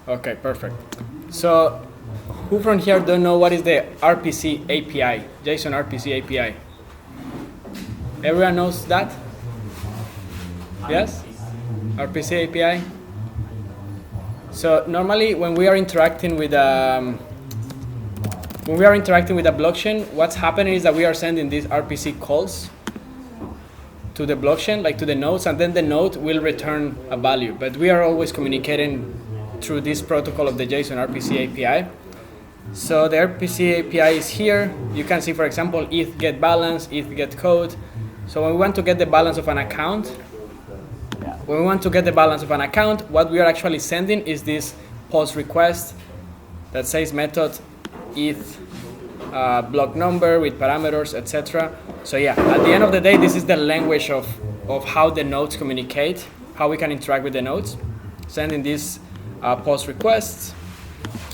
Okay, perfect. So, who from here don't know what is the RPC API, JSON RPC API? Everyone knows that? Yes? RPC API? So normally when we are interacting with a blockchain, what's happening is that we are sending these RPC calls to the blockchain, like to the nodes, and then the node will return a value. But we are always communicating through this protocol of the JSON RPC API. So the RPC API is here. You can see, for example, ETH get balance, ETH get code. So when we want to get the balance of an account, what we are actually sending is this post request that says method ETH block number with parameters, etc. So yeah, at the end of the day, this is the language of how the nodes communicate, how we can interact with the nodes, sending these post requests.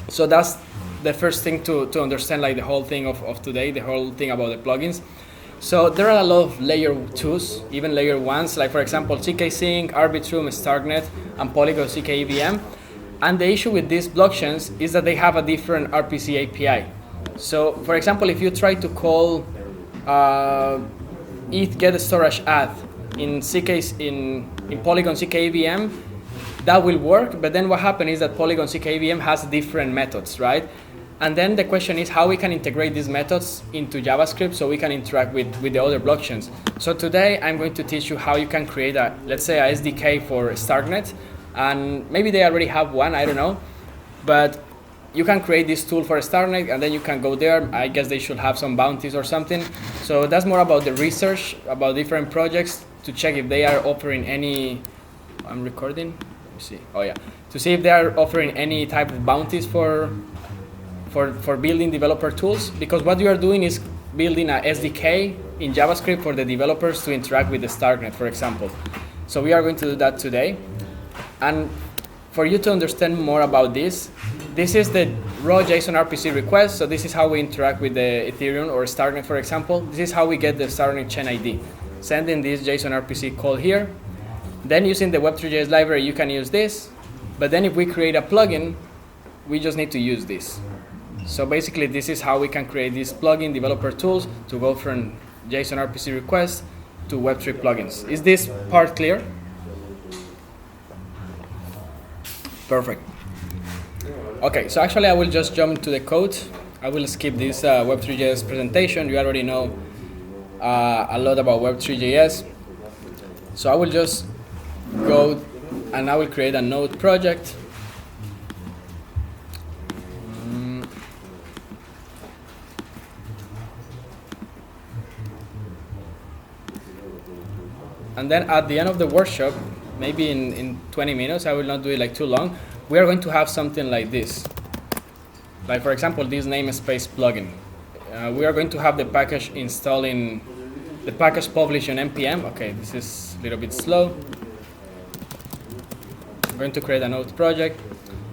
So that's the first thing to understand, like the whole thing of today, the whole thing about the plugins. So there are a lot of layer 2s, even layer 1s, like for example CK-Sync, Arbitrum, Starknet, and Polygon CK-EVM. And the issue with these blockchains is that they have a different RPC API. So for example, if you try to call ETH get storage add in Polygon CK-EVM, that will work, but then what happens is that Polygon CK-EVM has different methods, right? And then the question is how we can integrate these methods into JavaScript so we can interact with the other blockchains. So today I'm going to teach you how you can create let's say a SDK for Starknet, and maybe they already have one, I don't know, but you can create this tool for Starknet and then you can go there. I guess they should have some bounties or something. So that's more about the research about different projects to check if they are offering any, I'm recording, let me see, oh yeah, to see if they are offering any type of bounties for building developer tools, because what you are doing is building a SDK in JavaScript for the developers to interact with the Starknet, for example. So we are going to do that today. And for you to understand more about this is the raw JSON RPC request. So this is how we interact with the Ethereum or Starknet, for example. This is how we get the Starknet chain ID. Sending this JSON RPC call here. Then using the web3.js library, you can use this. But then if we create a plugin, we just need to use this. So basically, this is how we can create these plugin developer tools to go from JSON RPC requests to Web3 plugins. Is this part clear? Perfect. Okay, so actually I will just jump to the code. I will skip this Web3.js presentation. You already know a lot about Web3.js. So I will just go and I will create a node project. And then at the end of the workshop, maybe in 20 minutes, I will not do it like too long, we are going to have something like this. Like for example, this namespace plugin. We are going to have the package installed in, the package published in NPM. Okay, this is a little bit slow. I'm going to create a node project.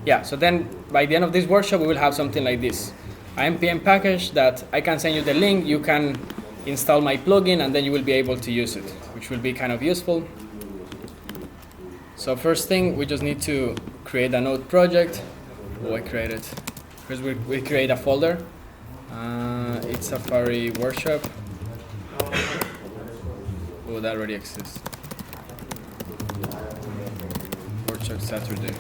Yeah, so then by the end of this workshop, we will have something like this. An NPM package that I can send you the link, you can install my plugin, and then you will be able to use it, which will be kind of useful. So first thing, we just need to create a node project. Oh, I created. First we create a folder. ETHSafari workshop. Oh, that already exists. Workshop Saturday.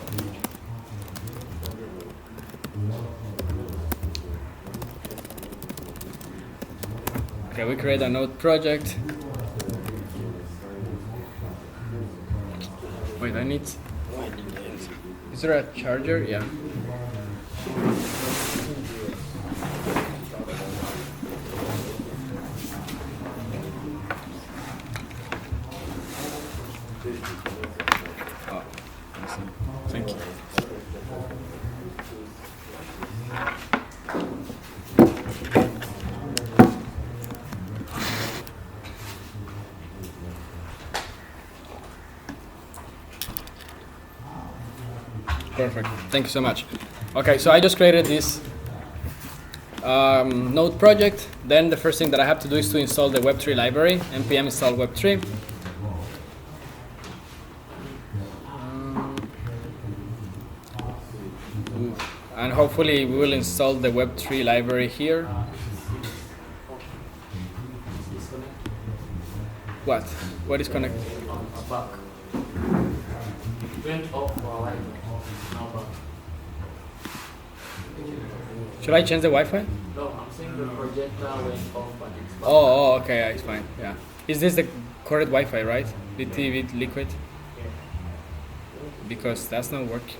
Okay, we create a node project. Wait, I need. Is there a charger? Yeah. Oh, thank you. Perfect. Thank you so much. Okay, so I just created this node project. Then the first thing that I have to do is to install the Web3 library, npm install Web3. Ooh. And hopefully we will install the web3 library here. What? What is connected? Back. Went off for like now back. Should I change the Wi-Fi? No, I'm saying the projector went off but it's back. Oh, okay, yeah, it's fine. Yeah. Is this the correct Wi-Fi, right? with liquid? Because that's not working.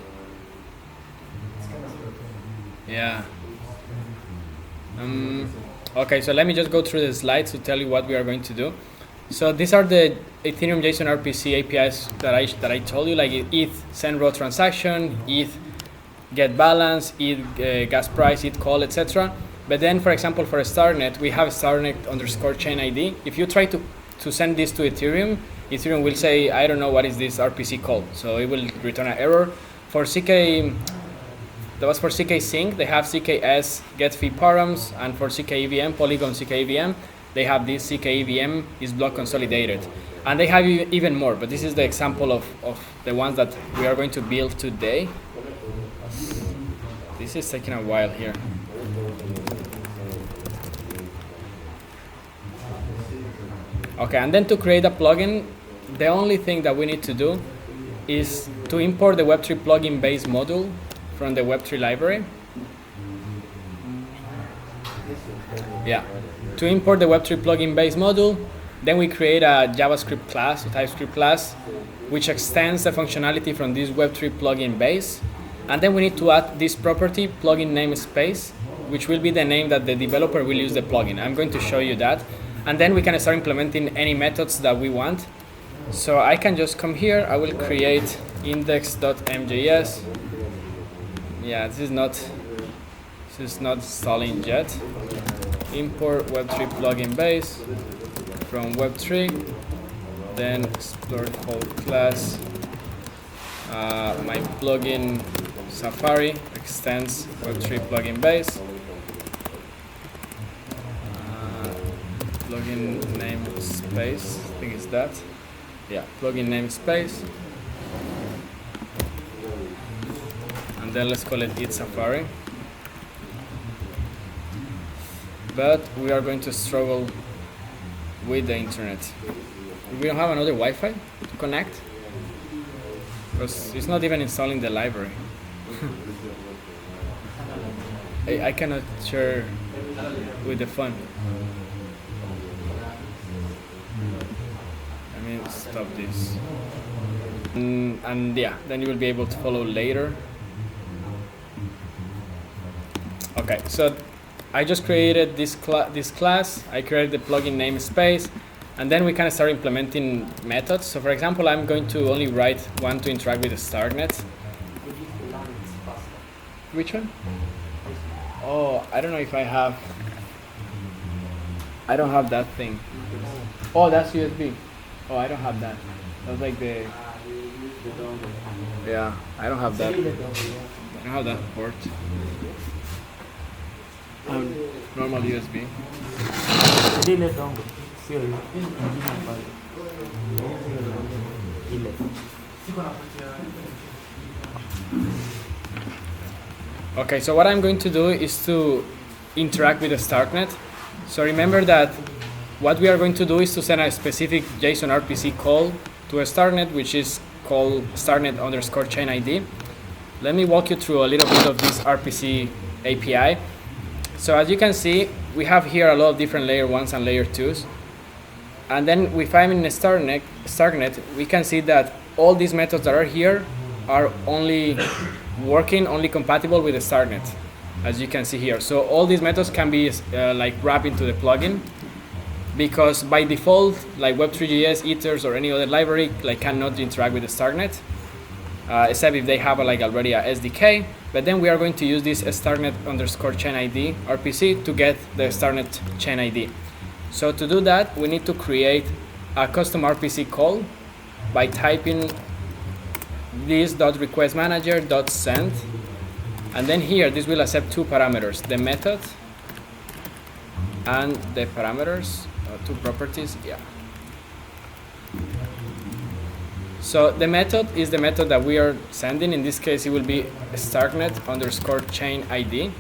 Yeah. Okay, so let me just go through the slides to tell you what we are going to do. So these are the Ethereum JSON RPC APIs that I told you, like ETH send raw transaction, ETH get balance, ETH gas price, ETH call, etc. But then, for example, for a starnet, we have starnet_chain ID. If you try to send this to Ethereum, Ethereum will say, I don't know what is this RPC called. So it will return an error. For CK, that was for CK Sync, they have CKS get fee params, and for CK EVM, Polygon CK EVM, they have this CK EVM is block consolidated. And they have even more, but this is the example of the ones that we are going to build today. This is taking a while here. Okay, and then to create a plugin, the only thing that we need to do is to import the Web3 plugin base module from the Web3 library. Yeah, to import the Web3 plugin base module, then we create a JavaScript class, a TypeScript class, which extends the functionality from this Web3 plugin base. And then we need to add this property, plugin namespace, which will be the name that the developer will use the plugin. I'm going to show you that. And then we can start implementing any methods that we want. So I can just come here, I will create index.mjs. Yeah, this is not installing yet. Import Web3 plugin base from Web3, then explore whole class. My plugin Safari extends Web3 plugin base. Plugin namespace, I think it's that. Yeah, plugin namespace. And then let's call it ETHSafari. But we are going to struggle with the internet. We don't have another Wi-Fi to connect, because it's not even installing the library. I cannot share with the phone. Let me stop this. And yeah, then you will be able to follow later. Okay, so I just created this class. I created the plugin namespace, and then we can start implementing methods. So for example, I'm going to only write one to interact with the starnet. Which one? Oh, I don't know if I have. I don't have that thing. Oh, that's USB. Oh, I don't have that. That's like the. Yeah, I don't have that. I don't have that port. Normal USB. Okay, so what I'm going to do is to interact with the startnet. So remember that what we are going to do is to send a specific JSON RPC call to a startnet, which is called starnet_chain ID. Let me walk you through a little bit of this RPC API. So as you can see, we have here a lot of different layer 1s and layer 2s. And then if I'm in a startnet, we can see that all these methods that are here are only compatible with the startnet, as you can see here. So all these methods can be like wrapped into the plugin, because by default, like web3.js, ethers, or any other library like cannot interact with the startnet, except if they have already a SDK. But then we are going to use this starnet_chain ID RPC to get the starnet chain ID. So to do that, we need to create a custom RPC call by typing this .requestmanager.send, and then here this will accept two parameters, the method and the parameters, two properties. Yeah. So the method is the method that we are sending. In this case, it will be startnet underscore chain ID.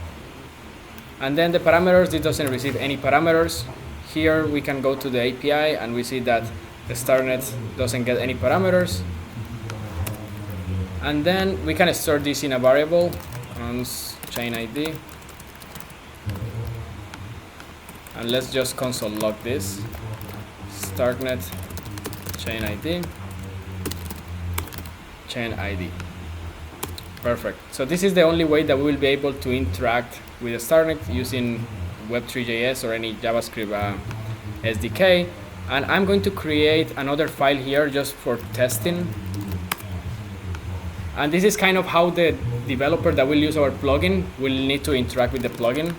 And then the parameters, it doesn't receive any parameters. Here we can go to the API and we see that the startnet doesn't get any parameters. And then we can store this in a variable, chain ID. And let's just console log this. Startnet chain ID. Chain ID. Perfect. So this is the only way that we will be able to interact with the startnet using web3.js or any JavaScript SDK. And I'm going to create another file here just for testing. And this is kind of how the developer that will use our plugin will need to interact with the plugin.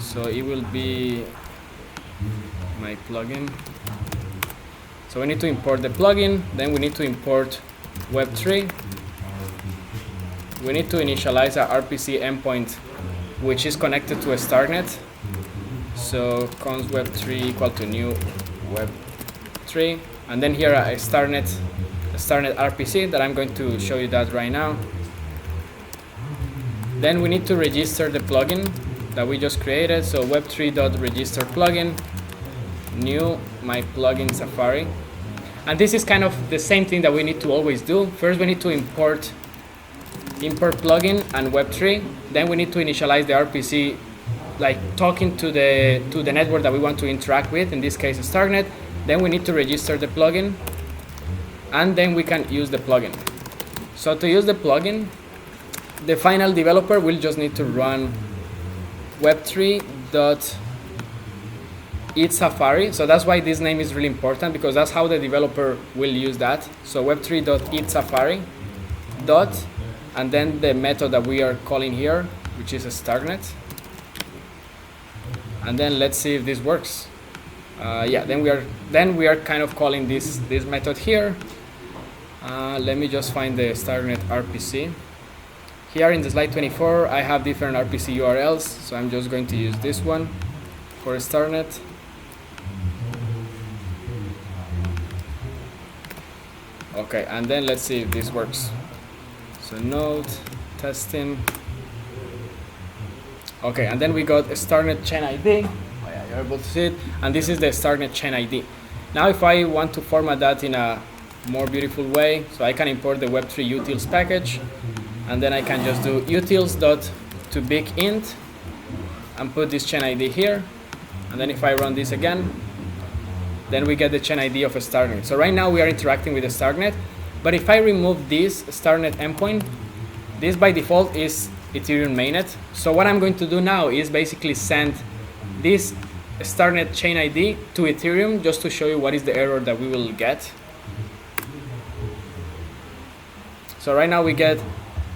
So it will be my plugin. So we need to import the plugin, then we need to import web3. We need to initialize a RPC endpoint which is connected to a startnet. So const web3 equal to new web3, and then here a startnet RPC that I'm going to show you that right now. Then we need to register the plugin that we just created. So web3.register plugin, new my plugin Safari. And this is kind of the same thing that we need to always do. First we need to import plugin and web3. Then we need to initialize the RPC, like talking to the network that we want to interact with, in this case startnet. Then we need to register the plugin, and then we can use the plugin. So to use the plugin, the final developer will just need to run web3.ETHSafari. So that's why this name is really important, because that's how the developer will use that. So web3.ETHSafari dot, and then the method that we are calling here, which is a startnet. And then let's see if this works. Yeah, then we are kind of calling this method here. Let me just find the startnet RPC. Here in the slide 24, I have different RPC URLs, so I'm just going to use this one for startnet. Okay, and then let's see if this works. So node testing. Okay, and then we got a startnet chain ID. Oh yeah, you're able to see it. And this is the startnet chain ID. Now if I want to format that in a more beautiful way, so I can import the web3 utils package, and then I can just do utils.toBigInt and put this chain ID here. And then if I run this again, then we get the chain ID of a startnet. So right now we are interacting with the startnet, but if I remove this startnet endpoint, this by default is Ethereum mainnet. So what I'm going to do now is basically send this startnet chain ID to Ethereum just to show you what is the error that we will get. So right now we get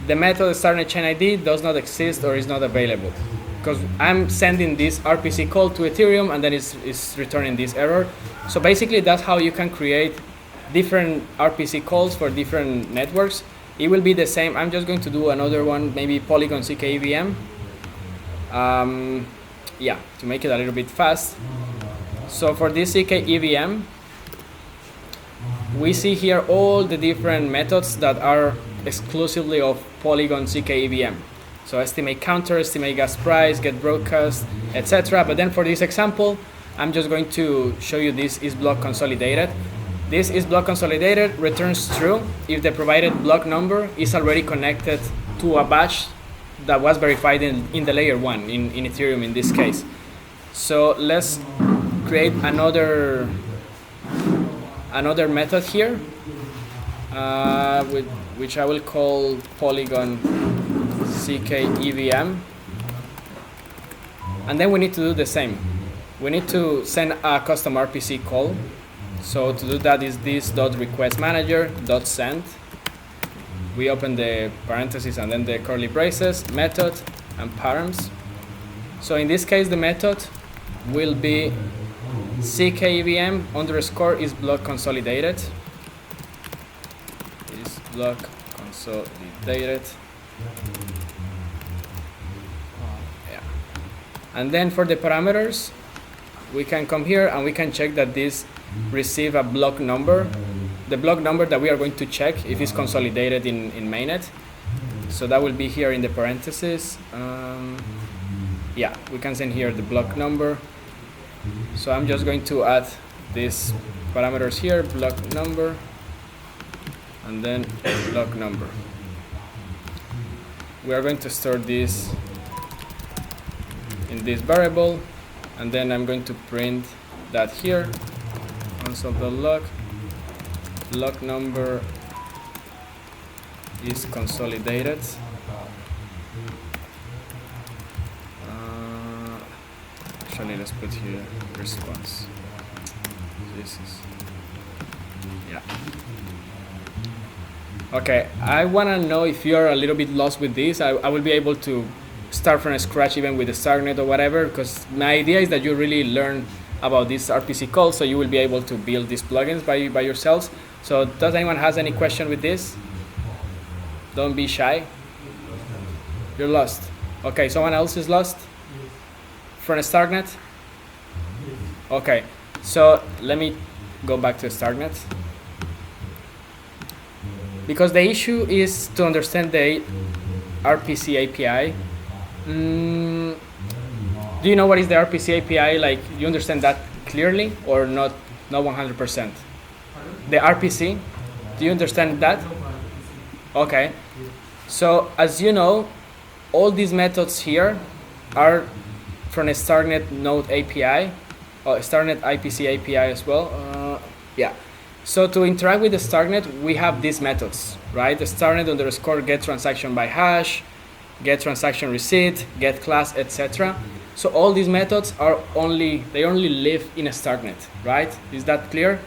the method startnet chain ID does not exist or is not available, because I'm sending this RPC call to Ethereum and then it's returning this error. So basically that's how you can create different RPC calls for different networks. It will be the same. I'm just going to do another one, maybe Polygon CK EVM. Yeah, to make it a little bit fast. So for this CK EVM, we see here all the different methods that are exclusively of Polygon CK EVM. So estimate counter, estimate gas price, get broadcast, etc. But then for this example, I'm just going to show you this is block consolidated. This is block consolidated returns true if the provided block number is already connected to a batch that was verified in the layer 1, in Ethereum in this case. So let's create another method here, which I will call Polygon CK EVM. And then we need to do the same. We need to send a custom RPC call. So to do that is this .requestManager.send. We open the parentheses and then the curly braces, method and params. So in this case the method will be CKEVM underscore is block consolidated. Is block consolidated. Yeah. And then for the parameters, we can come here and we can check that this receive a block number. the block number that we are going to check if it's consolidated in mainnet. So that will be here in the parentheses. Yeah, we can send here the block number. So I'm just going to add these parameters here, block number, and then block number. We are going to store this in this variable, and then I'm going to print that here. Console.log, block number is consolidated. Actually, let's put here response. This is, yeah. Okay, I want to know if you're a little bit lost with this. I will be able to start from scratch even with the StarkNet or whatever, because my idea is that you really learn about this RPC call, so you will be able to build these plugins by yourselves. So does anyone has any question with this? Don't be shy. You're lost. Okay, someone else is lost? From StarkNet? Okay, so let me go back to StarkNet. Because the issue is to understand the RPC API. Do you know what is the RPC API? Like, you understand that clearly or not 100%? The RPC, do you understand that? Okay, so as you know, all these methods here are from a StarkNet Node API, or StarkNet IPC API as well. Yeah. So to interact with the StarkNet, we have these methods, right? The StarkNet underscore get transaction by hash, get transaction receipt, get class, etc. So all these methods are only live in a StarkNet, right? Is that clear?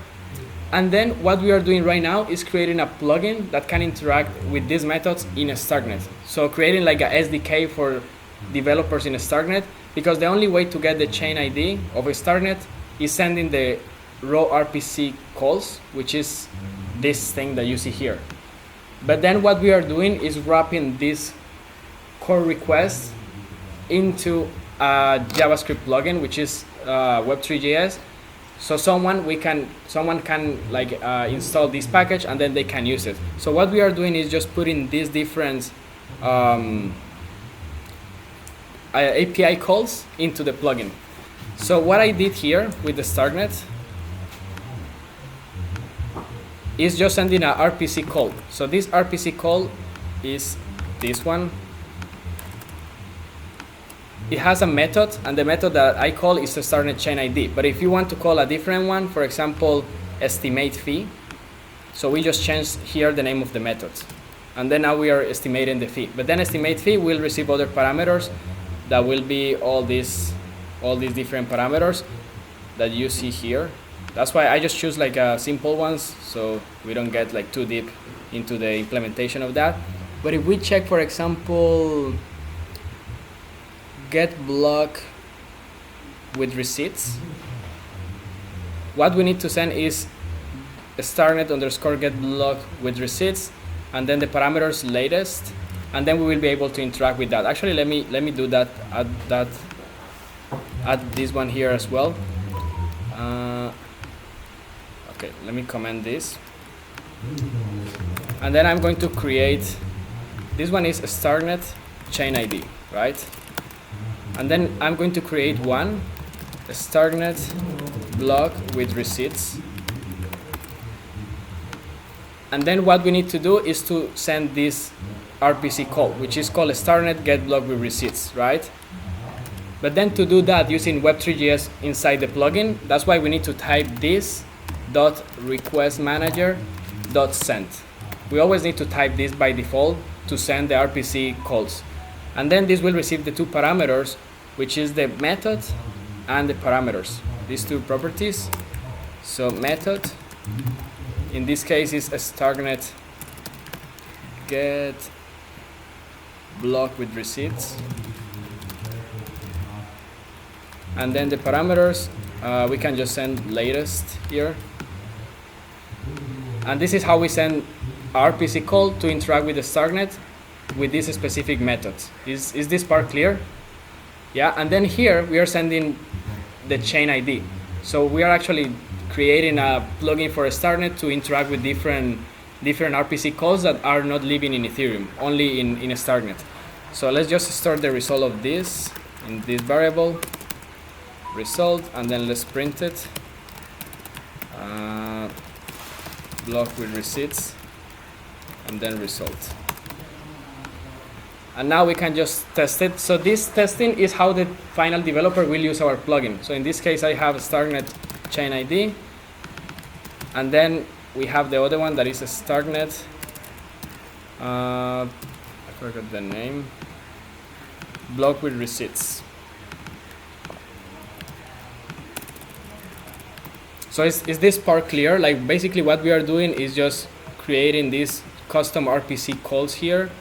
And then what we are doing right now is creating a plugin that can interact with these methods in a StarkNet. So creating like a SDK for developers in a StarkNet, because the only way to get the chain ID of a StarkNet is sending the raw RPC calls, which is this thing that you see here. But then what we are doing is wrapping this core request into a JavaScript plugin, which is web3.js. So someone can like install this package and then they can use it. So what we are doing is just putting these different API calls into the plugin. So what I did here with the StarkNet is just sending a RPC call. So this RPC call is this one. It has a method, and the method that I call is the StarkNet chain ID. But if you want to call a different one, for example, estimate fee, so we just changed here the name of the method. And then now we are estimating the fee. But then estimate fee will receive other parameters that will be all these different parameters that you see here. That's why I just choose like simple ones, so we don't get like too deep into the implementation of that. But if we check, for example, get block with receipts, what we need to send is StarkNet underscore get block with receipts, and then the parameters latest, and then we will be able to interact with that. Actually, let me do that. Add this one here as well. Okay, let me comment this, and then I'm going to create. This one is a StarkNet chain ID, right? And then I'm going to create one, a StarkNet block with receipts. And then what we need to do is to send this RPC call, which is called a StarkNet get block with receipts, right? But then to do that using web3.js inside the plugin, that's why we need to type this dot request manager dot send. We always need to type this by default to send the RPC calls. And then this will receive the two parameters, which is the method and the parameters, these two properties. So method, in this case, is a StarkNet get block with receipts. And then the parameters, we can just send latest here. And this is how we send RPC call to interact with the StarkNet with this specific method. Is this part clear? Yeah, and then here we are sending the chain ID. So we are actually creating a plugin for StarNet to interact with different RPC calls that are not living in Ethereum, only in StarNet. So let's just store the result of this in this variable, result, and then let's print it. Block with receipts, and then result. And now we can just test it. So this testing is how the final developer will use our plugin. So in this case, I have StarNet chain ID, and then we have the other one that is a StarNet. I forgot the name. Block with receipts. So is this part clear? Like basically what we are doing is just creating these custom RPC calls here,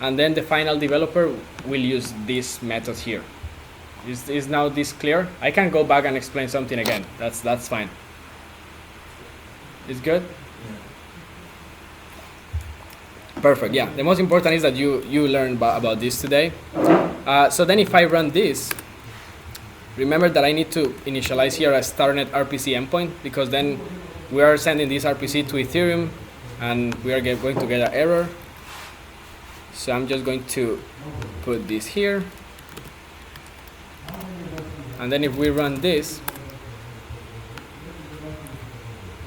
and then the final developer will use this method here. Is now this clear? I can go back and explain something again. That's fine. It's good? Perfect, yeah. The most important is that you learn about this today. So then if I run this, remember that I need to initialize here a StarNet RPC endpoint, because then we are sending this RPC to Ethereum and we are going to get an error. So I'm just going to put this here. And then if we run this,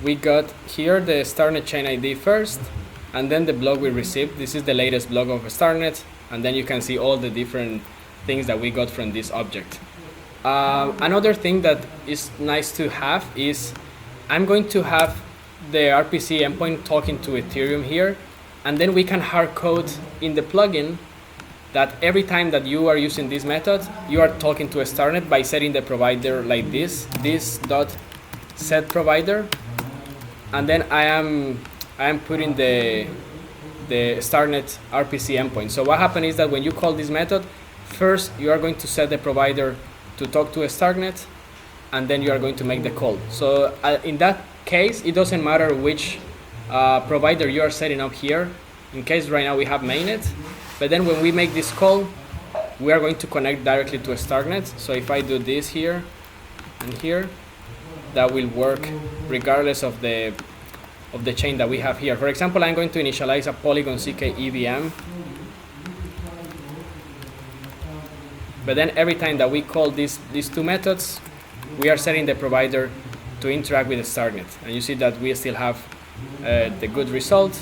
we got here the StarNet chain ID first, and then the block we received. This is the latest block of StarNet, and then you can see all the different things that we got from this object. Another thing that is nice to have is I'm going to have the RPC endpoint talking to Ethereum here, and then we can hard code in the plugin that every time that you are using this method, you are talking to a StarNet by setting the provider like this dot set provider, and then I am putting the StarNet RPC endpoint. So what happens is that when you call this method, first you are going to set the provider to talk to a StarNet, and then you are going to make the call. So in that case, it doesn't matter which provider you are setting up here. In case right now we have mainnet, but then when we make this call, we are going to connect directly to a StarNet. So if I do this here and here, that will work regardless of the chain that we have here. For example, I'm going to initialize a Polygon CK EVM. But then every time that we call these two methods, we are setting the provider to interact with the StarNet. And you see that we still have the good result.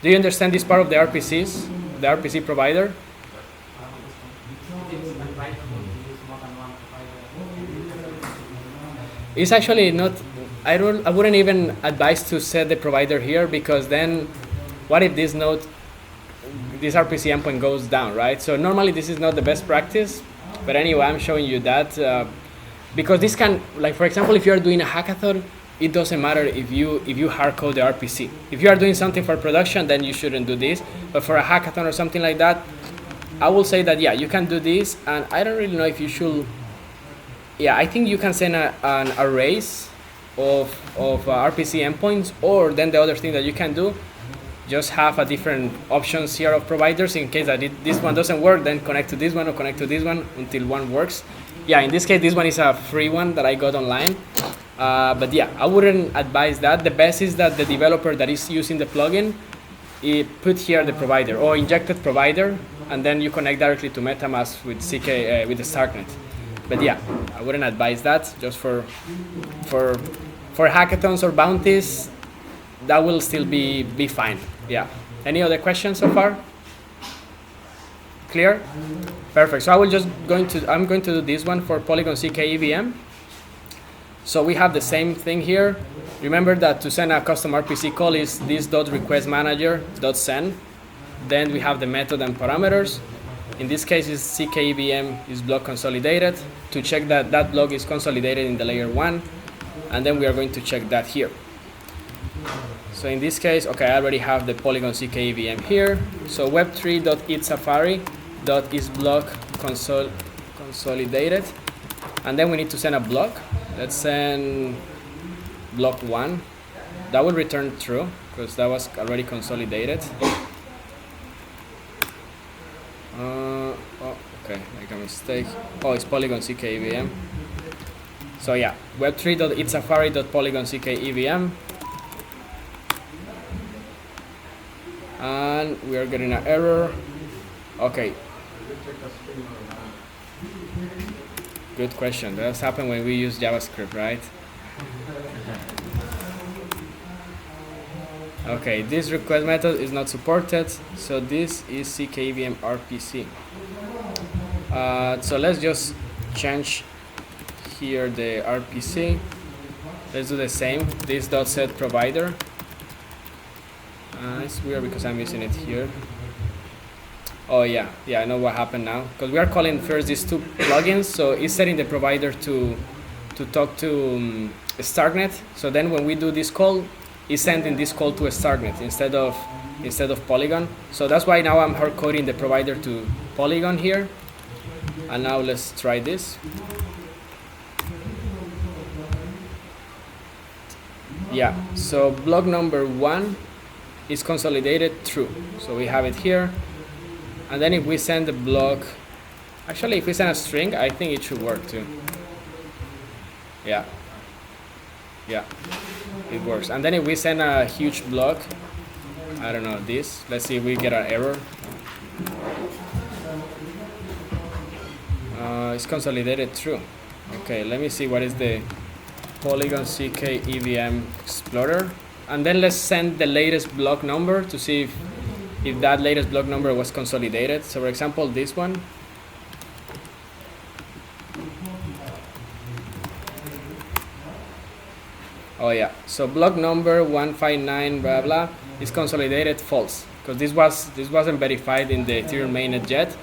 Do you understand this part of the RPCs, the RPC provider? It's actually not, I wouldn't even advise to set the provider here, because then what if this node, this RPC endpoint goes down, right? So normally this is not the best practice, but anyway, I'm showing you that because this can, like for example, if you are doing a hackathon, it doesn't matter if you hard code the RPC. If you are doing something for production, then you shouldn't do this. But for a hackathon or something like that, I will say that yeah, you can do this, and I don't really know if you should. Yeah, I think you can send an arrays of RPC endpoints, or then the other thing that you can do, just have a different options here of providers in case that this one doesn't work, then connect to this one or connect to this one until one works. Yeah, in this case, this one is a free one that I got online. But yeah, I wouldn't advise that. The best is that the developer that is using the plugin, put here the provider or injected provider, and then you connect directly to MetaMask with CK with the StarNet. But yeah, I wouldn't advise that. Just for hackathons or bounties, that will still be fine. Yeah. Any other questions so far? Clear? Perfect. So I'm going to do this one for Polygon CK EVM. So we have the same thing here. Remember that to send a custom RPC call is this .requestManager.send. Then we have the method and parameters. In this case, is CK EVM is block consolidated. To check that that block is consolidated in the layer 1. And then we are going to check that here. So in this case, okay, I already have the Polygon CK EVM here. So web3.ETHSafari.isBlock consolidated. And then we need to send a block. Let's send block 1. That will return true because that was already consolidated. Oh, okay, make a mistake. Oh, it's Polygon CK EVM. So yeah, web3.ETHSafari.polygon.ck and we are getting an error. Okay. Good question. That's happened when we use JavaScript, right? Okay, this request method is not supported, so this is CKEVM RPC. So let's just change here the RPC. Let's do the same. This dot set provider. It's weird because I'm using it here. Oh yeah, I know what happened now. Because we are calling first these two plugins, so it's setting the provider to talk to StarkNet. So then when we do this call, it's sending this call to StarkNet instead of Polygon. So that's why now I'm hard coding the provider to Polygon here. And now let's try this. Yeah, so block number 1 is consolidated true. So we have it here. And then if we send the block, actually if we send a string, I think it should work too. Yeah, it works. And then if we send a huge block, I don't know, this, let's see if we get an error. It's consolidated true. Okay, let me see what is the Polygon CK EVM Explorer. And then let's send the latest block number to see if that latest block number was consolidated. So for example, this one. Oh yeah, so block number 159 blah blah is consolidated false because this wasn't verified in the Ethereum mainnet yet.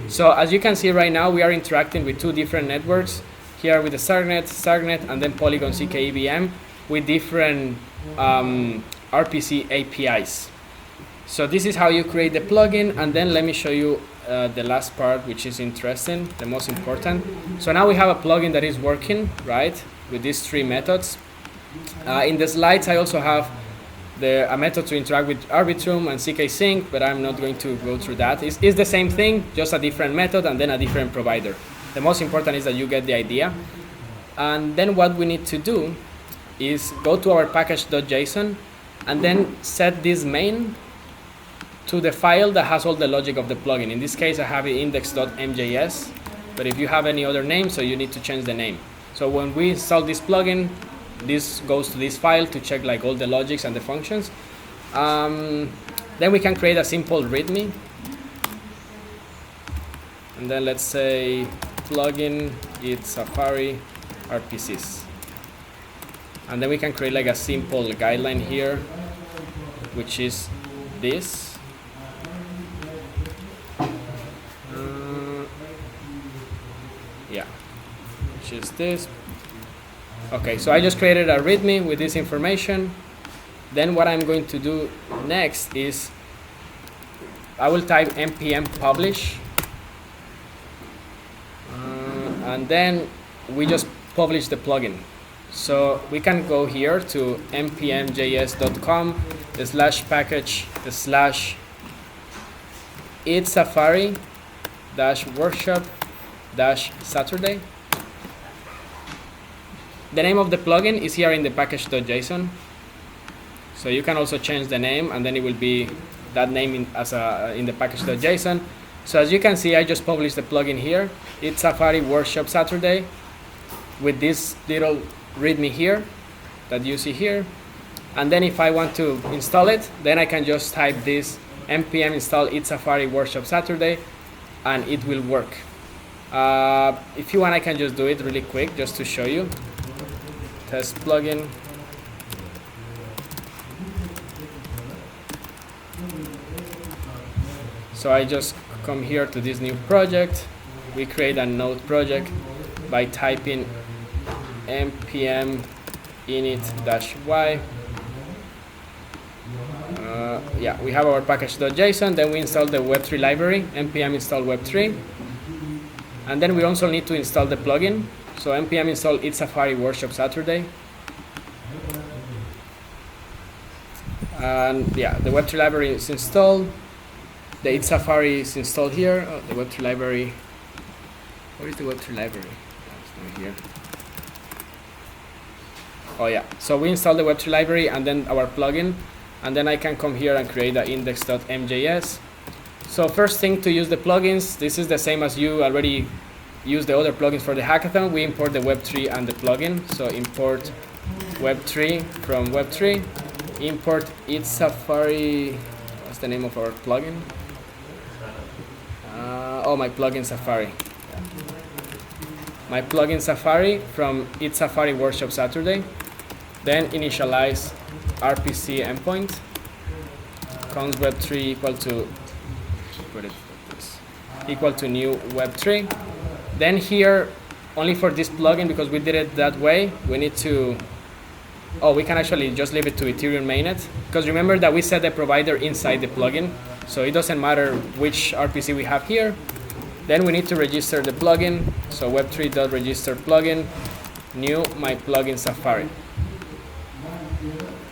So as you can see right now, we are interacting with two different networks here with the StarkNet, and then Polygon CK EVM with different RPC APIs. So this is how you create the plugin, and then let me show you the last part, which is interesting, the most important. So now we have a plugin that is working, right, with these three methods. In the slides, I also have a method to interact with Arbitrum and CK Sync, but I'm not going to go through that. It's the same thing, just a different method and then a different provider. The most important is that you get the idea. And then what we need to do is go to our package.json and then set this main to the file that has all the logic of the plugin. In this case, I have it index.mjs, but if you have any other name, so you need to change the name. So when we install this plugin, this goes to this file to check like all the logics and the functions. Then we can create a simple README. And then let's say plugin ETHSafari RPCs. And then we can create like a simple guideline here, which is this. Yeah, which is this. Okay, so I just created a README with this information. Then what I'm going to do next is I will type npm publish. And then we just publish the plugin. So we can go here to npm.js.com/ETHSafari-workshop-Saturday. The name of the plugin is here in the package.json. So you can also change the name, and then it will be that name in the package.json. So as you can see, I just published the plugin here. It's Safari Workshop Saturday with this little README here that you see here. And then if I want to install it, then I can just type this npm install ETHSafari Workshop Saturday, and it will work. If you want, I can just do it really quick just to show you. Test plugin. So I just come here to this new project. We create a node project by typing npm init-y. Yeah, we have our package.json. Then we install the web3 library, npm install web3. And then we also need to install the plugin. So npm install ETHSafari Workshop Saturday. And yeah, the web3 library is installed. The ETHSafari is installed here. Oh, the web3 library. Where is the web3 library? Oh, it's not here. Oh yeah, so we install the Web3 library and then our plugin, and then I can come here and create the index.mjs. So first thing to use the plugins, this is the same as you already use the other plugins for the hackathon. We import the Web3 and the plugin. So import Web3 from Web3, import ETHSafari. What's the name of our plugin? My plugin Safari. My plugin Safari from ETHSafari Workshop Saturday. Then initialize RPC endpoint. Const Web3 equal to new Web3. Then here, only for this plugin, because we did it that way, we need to, we can actually just leave it to Ethereum mainnet, because remember that we set the provider inside the plugin, so it doesn't matter which RPC we have here. Then we need to register the plugin, so web3.register plugin, new my plugin Safari.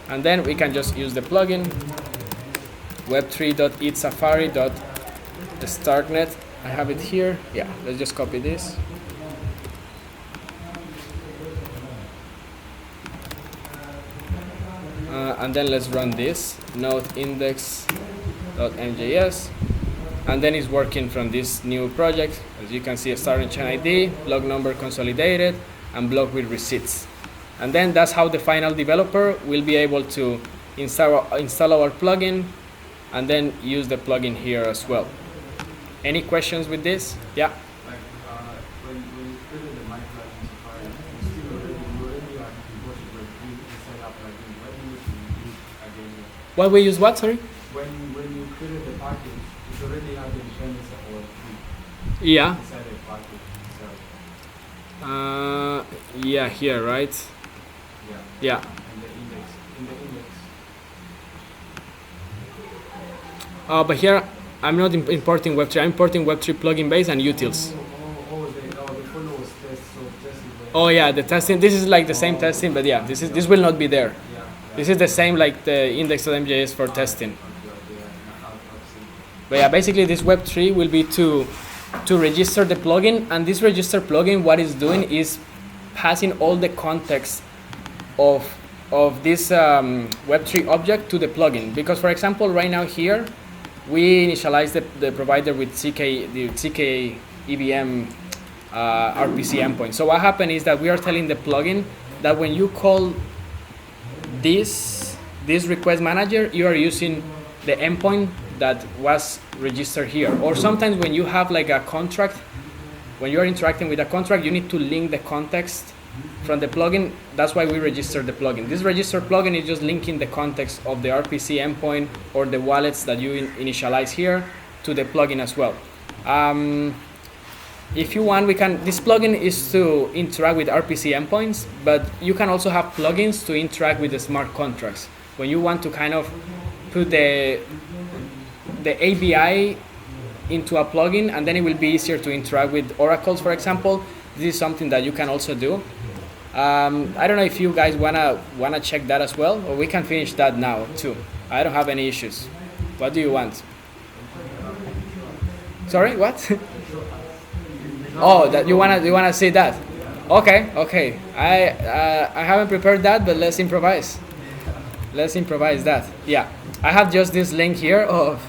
And then we can just use the plugin, web3.ETHSafari.startnet. I have it here. Yeah, let's just copy this. And then let's run this node index.mjs, and then it's working from this new project. As you can see, a starting chain ID, block number consolidated, and block with receipts. And then that's how the final developer will be able to install our plugin and then use the plugin here as well. Any questions with this? Yeah. Like when you created the my plugin Safari, you already are devoted with set up plugin. What do you use again? What we use what, sorry? When you created the package, it already had the dependency of Yeah. inside the package itself. Yeah, here, right? Yeah. Yeah. In the index. But here I'm not importing Web3. I'm importing Web3 plugin base and utils. The follow was test, so testing. Oh yeah, the testing. This is like the same testing, but yeah, this will not be there. This is the same like the index.mjs for testing. But yeah, basically this Web3 will be to register the plugin, and this register plugin, what it's doing is passing all the context of this Web3 object to the plugin. Because for example, right now here, we initialize the provider with the CK EVM RPC endpoint. So what happened is that we are telling the plugin that when you call this request manager, you are using the endpoint that was registered here. Or sometimes when you have like a contract, when you are interacting with a contract, you need to link the context from the plugin. That's why we register the plugin. This register plugin is just linking the context of the RPC endpoint or the wallets that you initialize here to the plugin as well. If you want, this plugin is to interact with RPC endpoints, but you can also have plugins to interact with the smart contracts. When you want to kind of put the ABI into a plugin, and then it will be easier to interact with oracles, for example. This is something that you can also do. I don't know if you guys wanna check that as well, or we can finish that now too. I don't have any issues. What do you want? Sorry, what? Oh, that you wanna see that? Okay. I haven't prepared that, but let's improvise. Let's improvise that. Yeah, I have just this link here of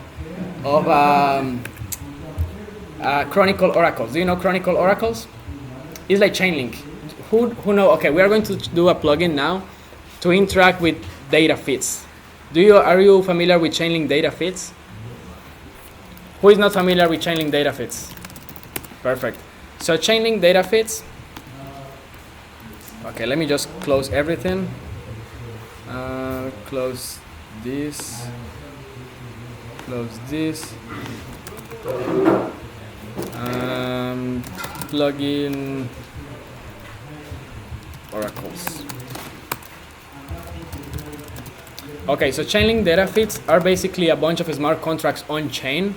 Chronicle oracles. Do you know Chronicle oracles? It's like Chainlink. Who know? Okay, we are going to do a plugin now to interact with data feeds. Are you familiar with Chainlink data feeds? Who is not familiar with Chainlink data feeds? Perfect. So Chainlink data feeds. Okay, let me just close everything. Close this. Close this. Plugin oracles. Okay, so Chainlink data feeds are basically a bunch of smart contracts on chain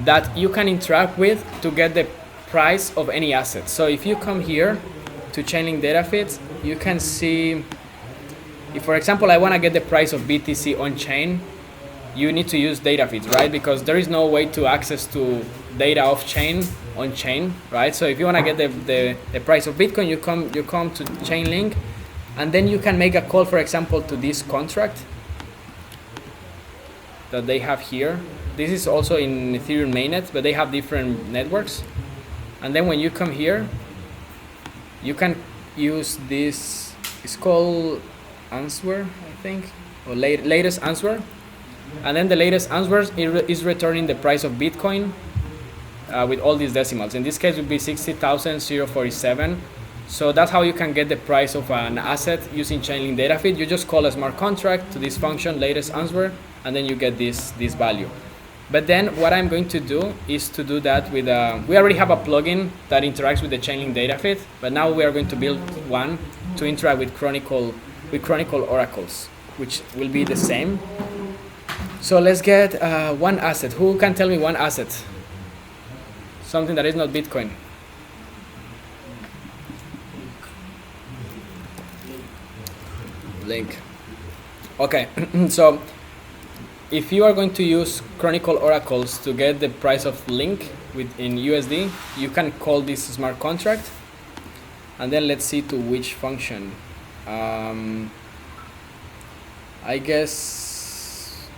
that you can interact with to get the price of any asset. So if you come here to Chainlink data feeds, you can see, if for example I want to get the price of BTC on chain, you need to use data feeds, right? Because there is no way to access to data off chain on chain, right? So if you want to get the price of Bitcoin, you come to Chainlink, And then you can make a call, for example, to this contract that they have here. This is also in Ethereum mainnet, but they have different networks. And then when you come here, you can use this, it's called answer, I think, or latest answer. And then the latest answer is returning the price of Bitcoin with all these decimals. In this case, it would be 60,047. So that's how you can get the price of an asset using Chainlink data feed. You just call a smart contract to this function, latest answer, and then you get this value. But then what I'm going to do is to do that with we already have a plugin that interacts with the Chainlink data feed, but now we are going to build one to interact with Chronicle oracles, which will be the same. So let's get one asset. Who can tell me one asset? Something that is not Bitcoin. Link. Okay, so if you are going to use Chronicle oracles to get the price of Link in USD, you can call this smart contract, and then let's see to which function. I guess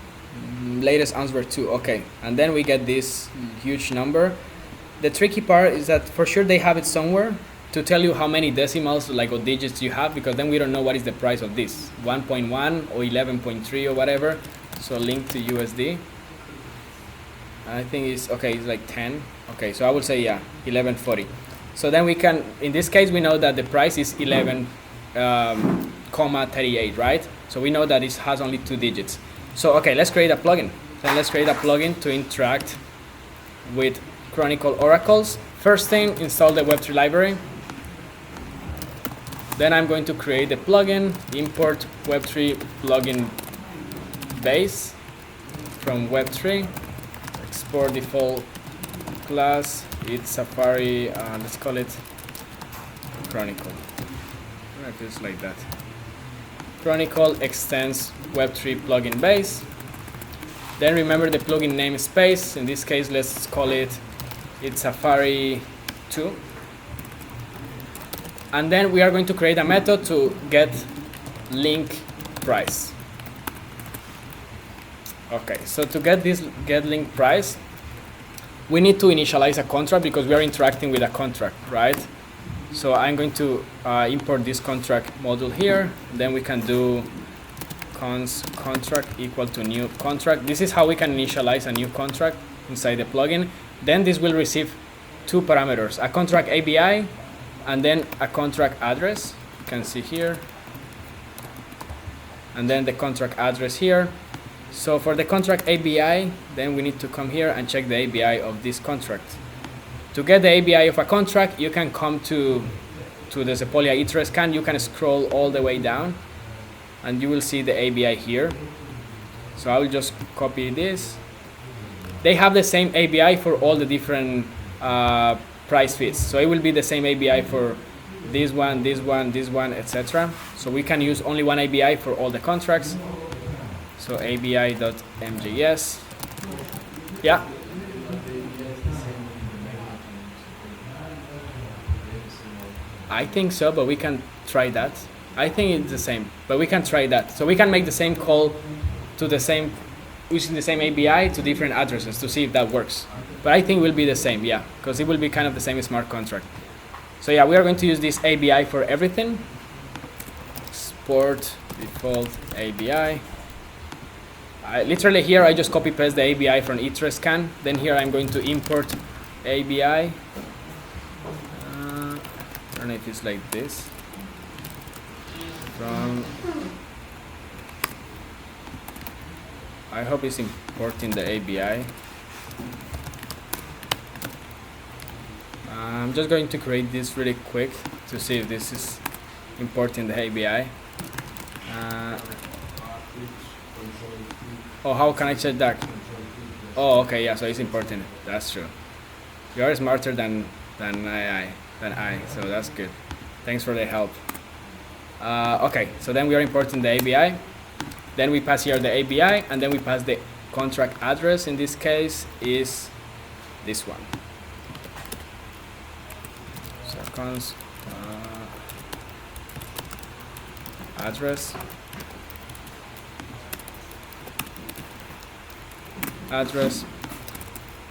latest answer 2. Okay, and then we get this huge number. The tricky part is that for sure they have it somewhere to tell you how many decimals, like, or digits you have, because then we don't know what is the price of this, 1.1 or 11.3 or whatever. So link to USD, I think it's okay, it's like 10. Okay, so I would say, yeah, 1140. So then we can, in this case, we know that the price is 11.38, right? So we know that it has only 2 digits. So okay, let's create a plugin. Then let's create a plugin to interact with Chronicle oracles. First thing, install the Web3 library. Then I'm going to create the plugin, import Web3 plugin base from Web3, export default class, ETHSafari, let's call it Chronicle. It feels like that. Chronicle extends Web3 plugin base. Then remember the plugin namespace. In this case, let's call it ETHSafari 2. And then we are going to create a method to get link price. Okay, so to get this get link price, we need to initialize a contract because we are interacting with a contract, right? So I'm going to import this contract module here. Then we can do const contract equal to new contract. This is how we can initialize a new contract inside the plugin. Then this will receive 2 parameters, a contract ABI and then a contract address. You can see here. And then the contract address here. So for the contract ABI, then we need to come here and check the ABI of this contract. To get the ABI of a contract, you can come to the Sepolia Ethereum scan. You can scroll all the way down and you will see the ABI here. So I will just copy this. They have the same ABI for all the different price feeds. So it will be the same ABI for this one, this one, this one, etc. So we can use only one ABI for all the contracts. So ABI.mjs. Yeah. I think so, but we can try that. I think it's the same, but we can try that. So we can make the same call to the same, using the same ABI to different addresses to see if that works. But I think it will be the same, yeah, because it will be kind of the same smart contract. So yeah, we are going to use this ABI for everything. Export default ABI. Literally here I just copy paste the ABI from Ethereum scan. Then here I'm going to import ABI. I don't know if it's like this. From, I hope it's importing the ABI. I'm just going to create this really quick to see if this is importing the ABI. Oh, how can I check that? Oh, okay, yeah, so it's important. That's true. You are smarter than I, so that's good. Thanks for the help. Okay, so then we are importing the ABI. Then we pass here the ABI, and then we pass the contract address. In this case, is this one. So address,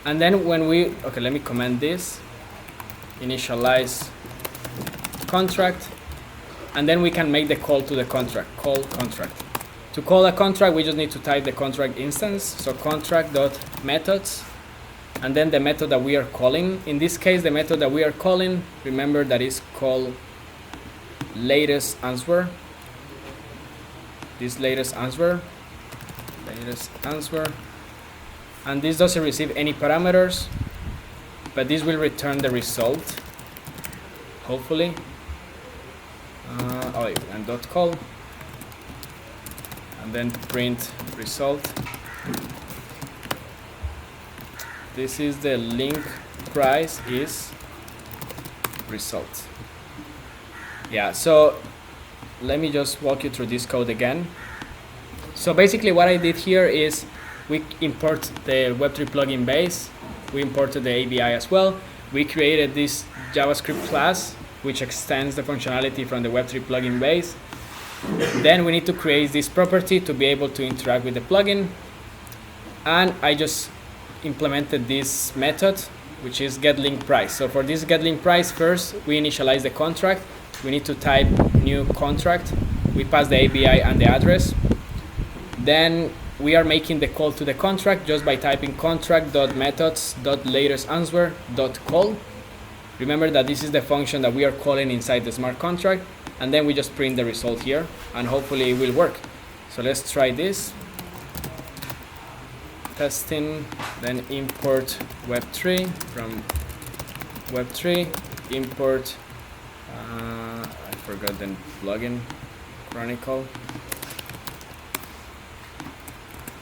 and then when we, okay, let me comment this, initialize contract, and then we can make the call to the contract, call contract. To call a contract, we just need to type the contract instance, so contract.methods, and then the method that we are calling. In this case, the method that we are calling, remember that is called latest answer. This latest answer, and this doesn't receive any parameters, but this will return the result, hopefully. And dot call, and then print result. This is the link price is result. Yeah, so let me just walk you through this code again. So basically what I did here is we import the Web3 plugin base, we imported the ABI as well, we created this JavaScript class which extends the functionality from the Web3 plugin base. Then we need to create this property to be able to interact with the plugin, and I just implemented this method which is getLinkPrice. So for this getLinkPrice, first we initialize the contract. We need to type new contract, we pass the ABI and the address. Then we are making the call to the contract just by typing contract.methods.latestanswer.call. Remember that this is the function that we are calling inside the smart contract, and then we just print the result here, and hopefully it will work. So let's try this. Testing, then import web3 from web3, import, I forgot the plugin, Chronicle.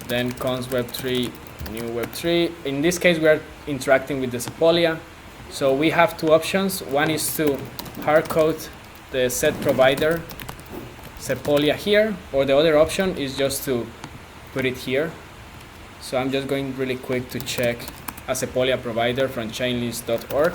Then const web3, new web3. In this case, we are interacting with the Sepolia. So we have two options. One is to hardcode the set provider Sepolia here, or the other option is just to put it here. So I'm just going really quick to check a Sepolia provider from chainlist.org.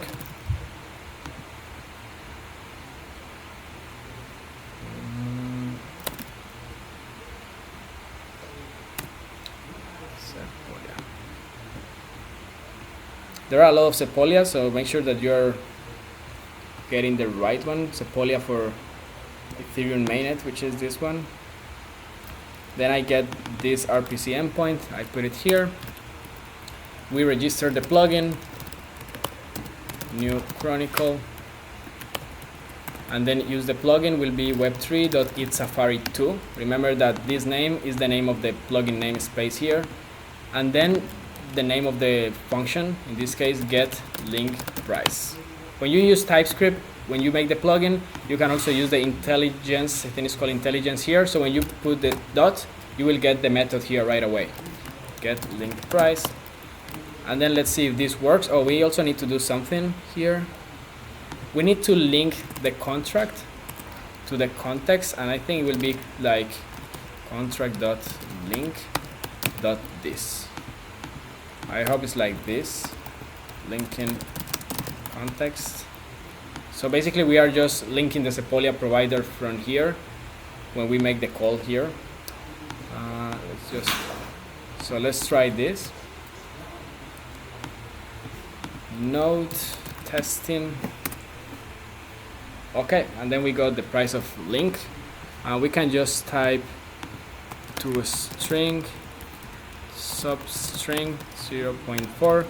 There are a lot of Sepolia, so make sure that you're getting the right one. Sepolia for Ethereum mainnet, which is this one. Then I get this RPC endpoint, I put it here. We register the plugin, new Chronicle, and then use the plugin will be web3.ETHSafari2. Remember that this name is the name of the plugin namespace here. And then the name of the function, in this case get link price. When you use TypeScript, when you make the plugin, you can also use the intelligence, I think it's called intelligence here. So when you put the dot, you will get the method here right away. Get link price. And then let's see if this works. Oh, we also need to do something here. We need to link the contract to the context, and I think it will be like contract.link.this. I hope it's like this, linking context. So basically we are just linking the Sepolia provider from here when we make the call here. Let's try this. Node testing. Okay, and then we got the price of link. We can just type to a string, substring 0.4.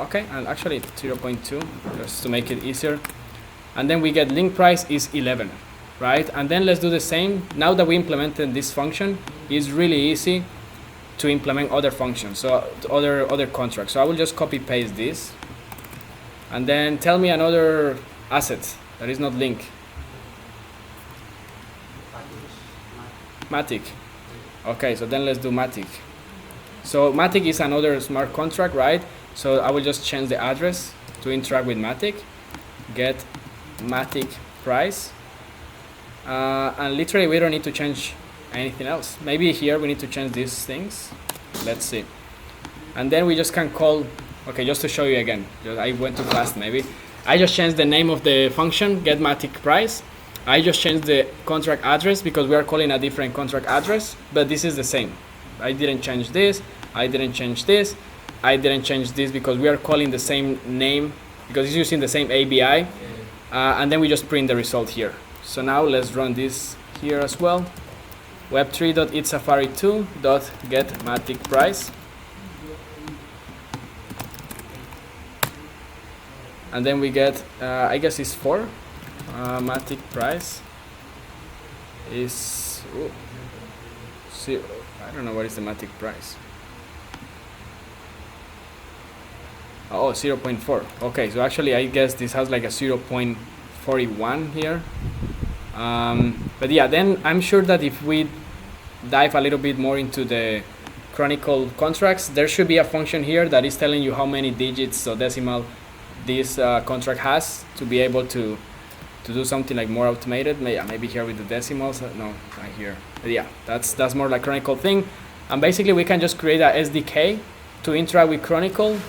Okay, and actually it's 0.2 just to make it easier. And then we get link price is 11, right? And then let's do the same. Now that we implemented this function, it's really easy to implement other functions, so other contracts. So I will just copy paste this, and then tell me another asset that is not link. Matic. Okay, so then let's do Matic. So Matic is another smart contract, right? So I will just change the address to interact with Matic. Get Matic price. And literally we don't need to change anything else. Maybe here we need to change these things. Let's see. And then we just can call, okay, just to show you again, I went too fast maybe. I just changed the name of the function, getMatic price. I just changed the contract address because we are calling a different contract address, but this is the same. I didn't change this, I didn't change this, I didn't change this because we are calling the same name because it's using the same ABI, and then we just print the result here. So now let's run this here as well. web3.ETHSafari2.getMatic_price. And then we get, I guess it's 4. Matic price is, I don't know what is the Matic price. Oh, 0.4. Okay, so actually I guess this has like a 0.41 here. But yeah, then I'm sure that if we dive a little bit more into the Chronicle contracts, there should be a function here that is telling you how many digits or decimal this contract has to be able to do something like more automated. Maybe here with the decimals. No, not here. But yeah, that's more like Chronicle thing. And basically we can just create a SDK to interact with Chronicle.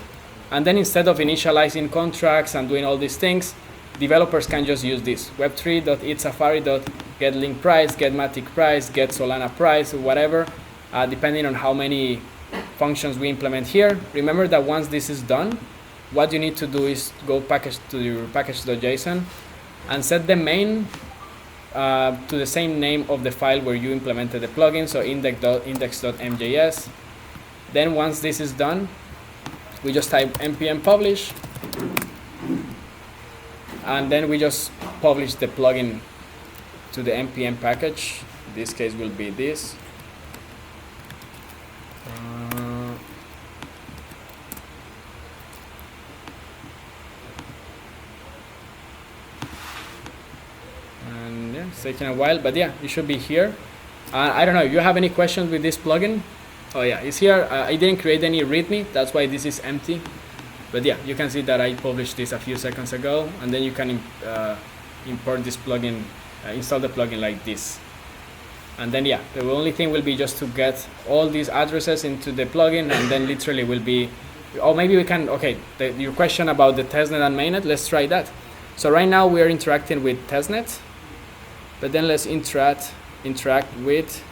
And then instead of initializing contracts and doing all these things, developers can just use this. web3.ETHSafari.getLinkPrice, getMaticPrice, getSolanaPrice, or whatever, depending on how many functions we implement here. Remember that once this is done, what you need to do is go to your package.json and set the main to the same name of the file where you implemented the plugin, so index.mjs. Then once this is done, we just type npm publish, and then we just publish the plugin to the npm package. In this case will be this. And yeah, it's taking a while, but yeah, it should be here. I don't know if you have any questions with this plugin. Oh yeah, it's here. I didn't create any readme, that's why this is empty. But yeah, you can see that I published this a few seconds ago, and then you can import this plugin, install the plugin like this. And then yeah, the only thing will be just to get all these addresses into the plugin, and then literally will be, or maybe we can, okay, your question about the testnet and mainnet, let's try that. So right now we are interacting with testnet, but then let's interact with,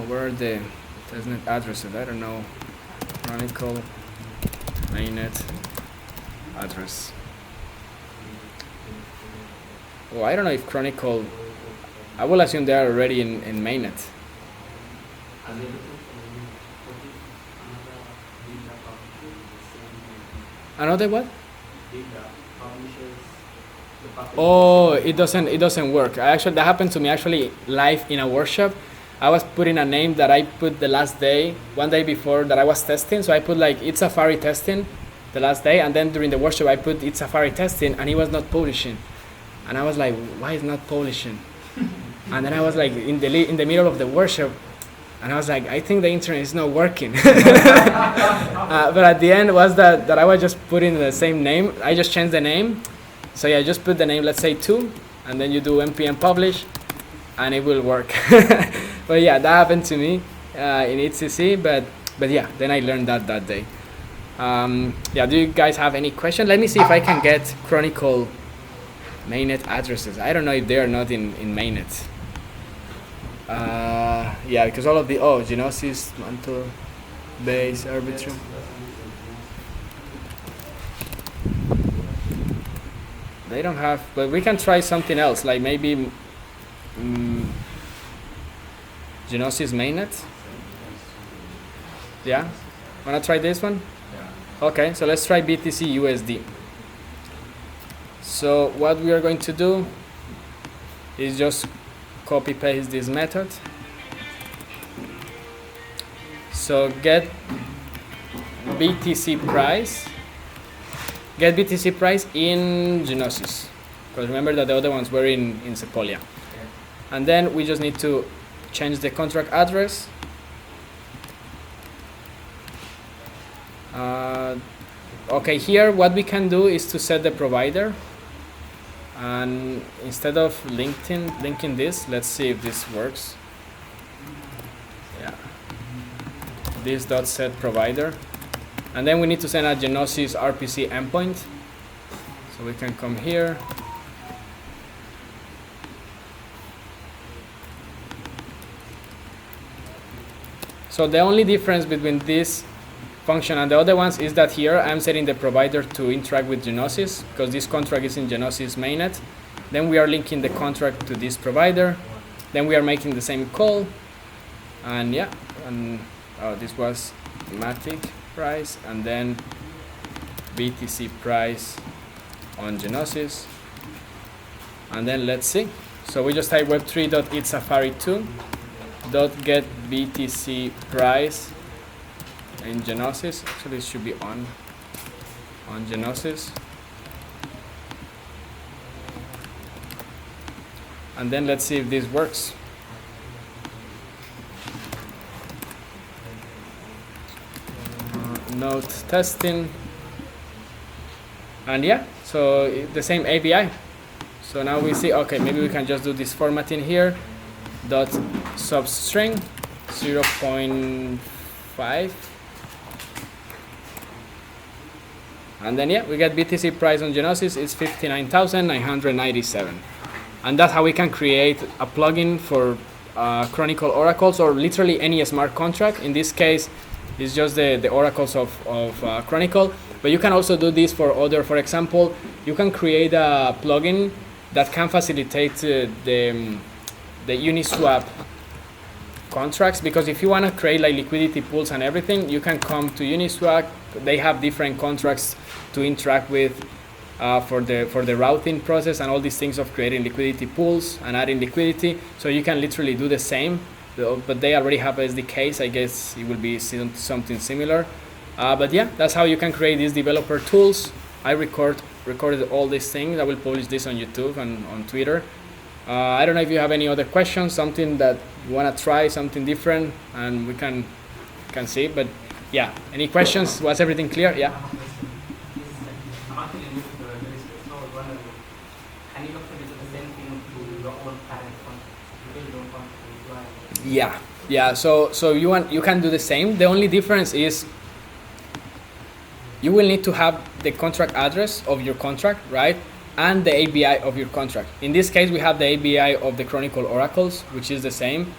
where are the testnet addresses? I don't know. Chronicle mainnet address. Oh, I don't know if Chronicle, I will assume they are already in mainnet. Another what? Oh, it doesn't work. That happened to me actually live in a workshop. I was putting a name that I put the last day, one day before that I was testing. So I put like ETHSafari testing the last day, and then during the workshop I put ETHSafari testing, and it was not publishing. And I was like, why is not publishing? And then I was like in the middle of the workshop, and I was like, I think the internet is not working. But at the end was that I was just putting the same name. I just changed the name. So yeah, just put the name, let's say 2, and then you do npm publish, and it will work. But yeah, that happened to me in ETHSafari, but yeah, then I learned that day. Yeah, do you guys have any questions? Let me see if I can get Chronicle mainnet addresses. I don't know if they are not in mainnet. Yeah, because all of the, Genesis, Mantle, Base, Arbitrum. They don't have, but we can try something else, like maybe Genesis mainnet. Yeah? Wanna try this one? Yeah. Okay, so let's try BTC USD. So what we are going to do is just copy paste this method. So get BTC price. Get BTC price in Genesis, because remember that the other ones were in Sepolia. And then we just need to change the contract address. Okay, here what we can do is to set the provider, and instead of linking this, let's see if this works. Yeah, this dot set provider. And then we need to send a Genosis RPC endpoint. So we can come here. So the only difference between this function and the other ones is that here I'm setting the provider to interact with Genosis, because this contract is in Genosis mainnet. Then we are linking the contract to this provider. Then we are making the same call. And yeah, and this was Matic price, and then BTC price on Genosis. And then let's see. So we just type web3.ETHSafari2 .get BTC price in Genosis. Actually, it should be on Genosis. And then let's see if this works. Node testing. And yeah, so the same ABI. So now we see, okay, maybe we can just do this formatting here. Dot substring 0.5, and then yeah, we get BTC price on Genosis is 59,997, and that's how we can create a plugin for Chronicle oracles, or literally any smart contract. In this case, it's just the oracles of Chronicle, but you can also do this for other. For example, you can create a plugin that can facilitate the Uniswap contracts, because if you want to create like liquidity pools and everything, you can come to Uniswap. They have different contracts to interact with for the routing process and all these things of creating liquidity pools and adding liquidity. So you can literally do the same, but they already have SDKs. I guess it will be something similar. But yeah, that's how you can create these developer tools. I recorded all these things. I will publish this on YouTube and on Twitter. I don't know if you have any other questions, something that you want to try, something different, and we can see. But yeah, any questions? Was everything clear? Yeah. I'm actually new to the JavaScript, so I was wondering, can you also do the same thing to your own parent contract? Because you don't want to imply. Yeah. So you can do the same. The only difference is you will need to have the contract address of your contract, right? And the ABI of your contract. In this case, we have the ABI of the Chronicle oracles, which is the same.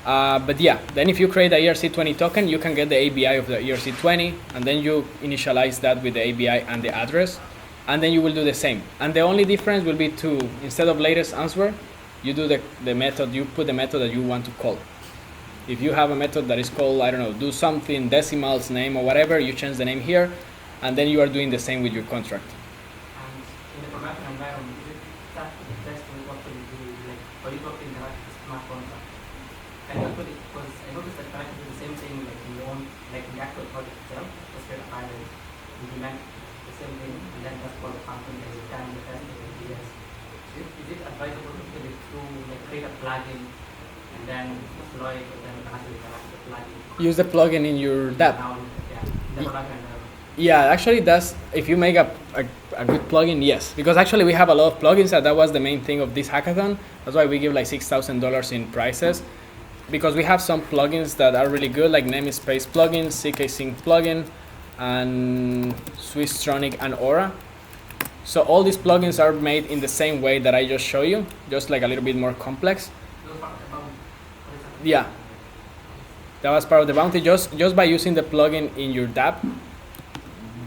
But yeah, then if you create a ERC20 token, you can get the ABI of the ERC20, and then you initialize that with the ABI and the address, and then you will do the same. And the only difference will be to, instead of latest answer, you do the method, you put the method that you want to call. If you have a method that is called, I don't know, do something, decimals, name, or whatever, you change the name here, and then you are doing the same with your contract. In the production environment, is it that the best way what to do, like, for you to interact with smart contract? Can you put it, because I noticed that Chronicle do the same thing, like in your own, like in the actual project itself, just create a file and implement the same thing, and then just call the function that you can the test with APIs. Is it advisable to put it through, like, create a plugin and then deploy it, and then you can actually interact with the plugin? Use the plugin in your dApp. Now, yeah, the production environment. Yeah, actually, that's if you make a good plugin, yes. Because actually, we have a lot of plugins, and that was the main thing of this hackathon. That's why we give like $6,000 in prizes, because we have some plugins that are really good, like namespace plugin, CK Sync plugin, and Swisstronic and Aura. So all these plugins are made in the same way that I just show you, just like a little bit more complex. Yeah, that was part of the bounty. Just by using the plugin in your dApp,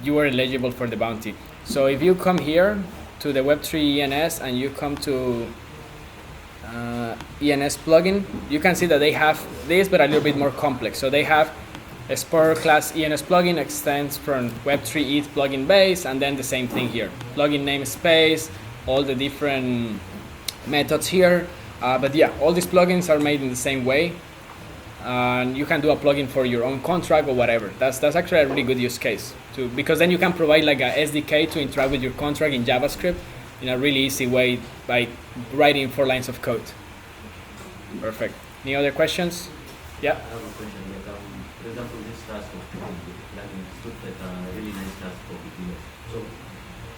you are eligible for the bounty. So if you come here to the Web3 ENS and you come to ENS plugin, you can see that they have this, but a little bit more complex. So they have a Spur class ENS plugin extends from Web3 ETH plugin base, and then the same thing here. Plugin namespace, all the different methods here. But yeah, all these plugins are made in the same way. And you can do a plugin for your own contract or whatever. That's actually a really good use case too, because then you can provide like a SDK to interact with your contract in JavaScript in a really easy way by writing 4 lines of code. Perfect. Any other questions? Yeah. I have a question. Like, for example, this task of planning looks like a really nice task for beginners. So,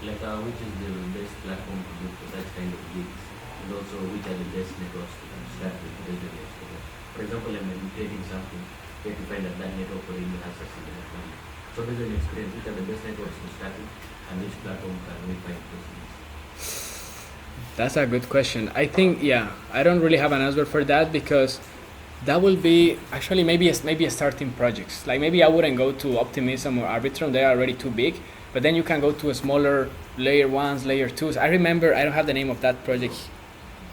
like, which is the best platform to do for such kind of gigs, and also which are the best networks to start with to build the network? For example, I'm creating something, you have to find that network already has a similar plan. So based on your experience, which are the best networks to start with, and which platform can we find customers? That's a good question. I think, yeah, I don't really have an answer for that because that will be actually maybe a starting projects. Like maybe I wouldn't go to Optimism or Arbitrum; they are already too big. But then you can go to a smaller layer ones, layer twos. I remember I don't have the name of that project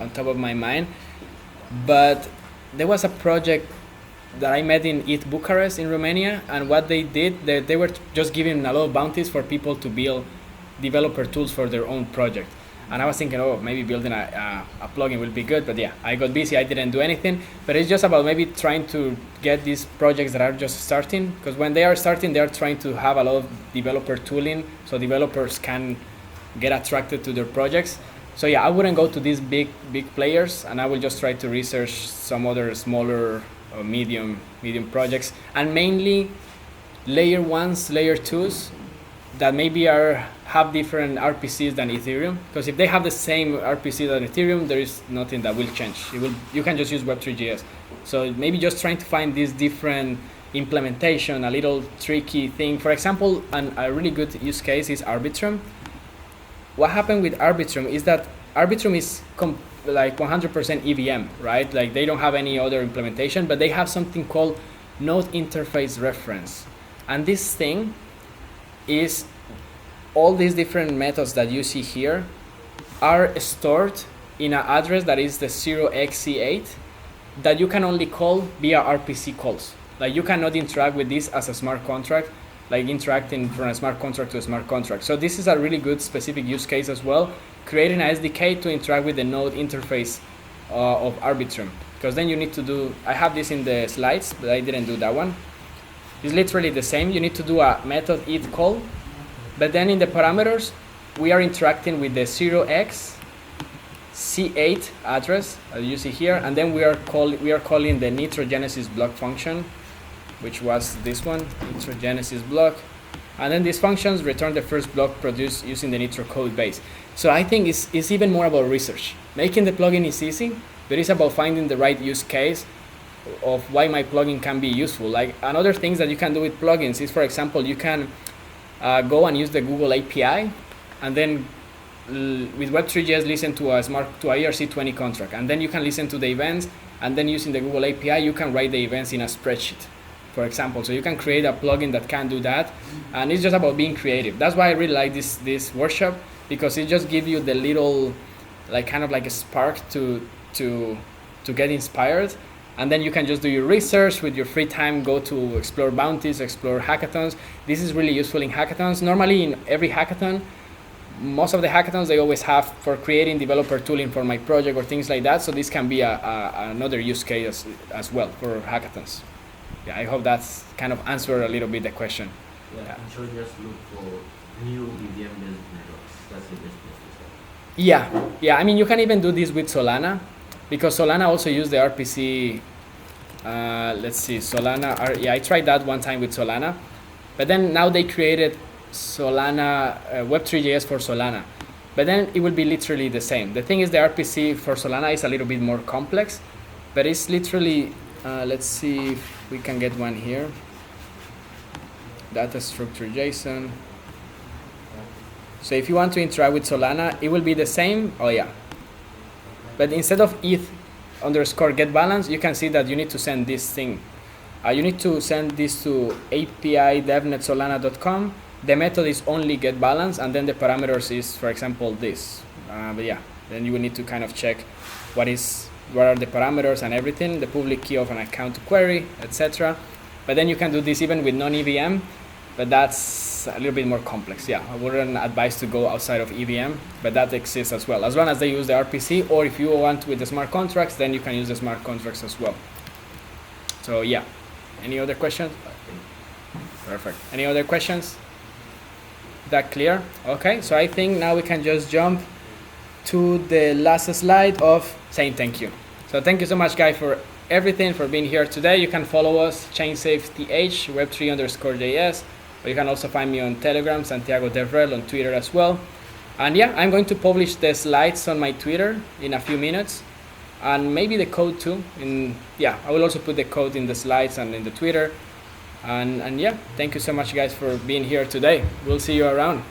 on top of my mind, but there was a project that I met in ETH Bucharest in Romania, and what they did, they were just giving a lot of bounties for people to build developer tools for their own project. And I was thinking, oh, maybe building a plugin will be good, but yeah, I got busy, I didn't do anything. But it's just about maybe trying to get these projects that are just starting, because when they are starting, they are trying to have a lot of developer tooling, so developers can get attracted to their projects. So yeah, I wouldn't go to these big players, and I will just try to research some other smaller or medium projects, and mainly layer ones, layer twos, that maybe have different RPCs than Ethereum. Because if they have the same RPC than Ethereum, there is nothing that will change. You can just use web3.js. So maybe just trying to find this different implementation, a little tricky thing. For example, a really good use case is Arbitrum. What happened with Arbitrum is that Arbitrum is like 100% EVM, right? Like they don't have any other implementation, but they have something called node interface reference. And this thing is all these different methods that you see here are stored in an address that is the 0xC8 that you can only call via RPC calls. Like you cannot interact with this as a smart contract, like interacting from a smart contract to a smart contract. So this is a really good specific use case as well, creating an SDK to interact with the node interface of Arbitrum. Because then you need to do, I have this in the slides, but I didn't do that one. It's literally the same. You need to do a method eth call, but then in the parameters, we are interacting with the 0xC8 address, as you see here, and then we are calling the nitrogenesis block function, which was this one, nitrogenesis block, and then these functions return the first block produced using the Nitro code base. So I think it's even more about research. Making the plugin is easy, but it's about finding the right use case of why my plugin can be useful. Like another things that you can do with plugins is, for example, you can go and use the Google API, and then with web3.js listen to a ERC20 contract, and then you can listen to the events, and then using the Google API you can write the events in a spreadsheet, for example. So you can create a plugin that can do that, and it's just about being creative. That's why I really like this workshop, because it just gives you the little, like kind of like a spark to get inspired. And then you can just do your research with your free time, go to explore bounties, explore hackathons. This is really useful in hackathons. Normally in every hackathon, most of the hackathons, they always have for creating developer tooling for my project or things like that. So this can be another use case as well for hackathons. Yeah, I hope that's kind of answered a little bit the question. Yeah, I'm sure just look for new EVM based networks. That's the best place to start. Yeah. I mean, you can even do this with Solana, because Solana also used the RPC. Let's see, Solana. I tried that one time with Solana, but then now they created Solana web3.js for Solana, but then it will be literally the same. The thing is, the RPC for Solana is a little bit more complex, but it's literally. Let's see if we can get one here. Data structure JSON. So if you want to interact with Solana, it will be the same. Oh yeah. But instead of ETH_get balance, you can see that you need to send this thing. You need to send this to API devnetsolana.com. The method is only get balance, and then the parameters is, for example, this. But yeah, then you will need to kind of check what are the parameters and everything, the public key of an account to query, etc. But then you can do this even with non-EVM, but that's a little bit more complex. Yeah, I wouldn't advise to go outside of EVM, but that exists as well, as long as they use the RPC, or if you want with the smart contracts, then you can use the smart contracts as well. So yeah, any other questions? Perfect. Any other questions? That clear? Okay, so I think now we can just jump to the last slide of saying thank you. So thank you so much, guys, for everything, for being here today. You can follow us, ChainSafeTH, web3_js, or you can also find me on Telegram, Santiago Devrel, on Twitter as well. And yeah, I'm going to publish the slides on my Twitter in a few minutes, and maybe the code too. I will also put the code in the slides and in the Twitter. And yeah, thank you so much, guys, for being here today. We'll see you around.